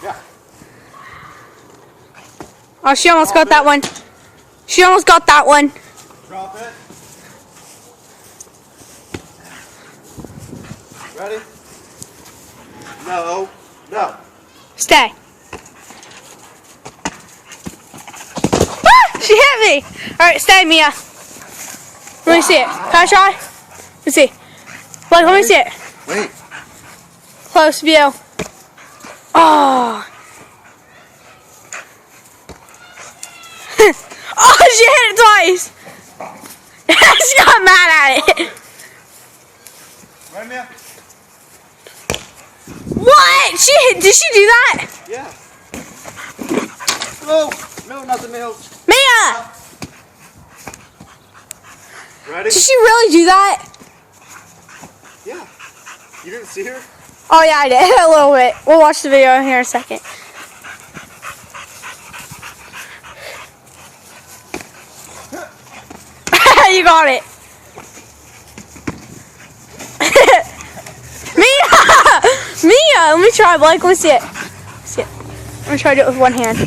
Yeah. Oh, she almost got that one. She almost got that one. Drop it. Ready? No. No. Stay. Ah, she hit me. All right, stay, Mia. Let me see it. Can I try? Let me see. Like, let me see it. Wait. Close view. Oh. Oh, she hit it twice. She got mad at it. Right, Mia? What? Did she do that? Yeah. Oh, no, not the nails. Mia! Ready? Did she really do that? Yeah. You didn't see her? Oh yeah, I did. A little bit. We'll watch the video here in a second. You got it. Mia! Mia! Let me try, Blake. Let me see it. Let me try to do it with one hand.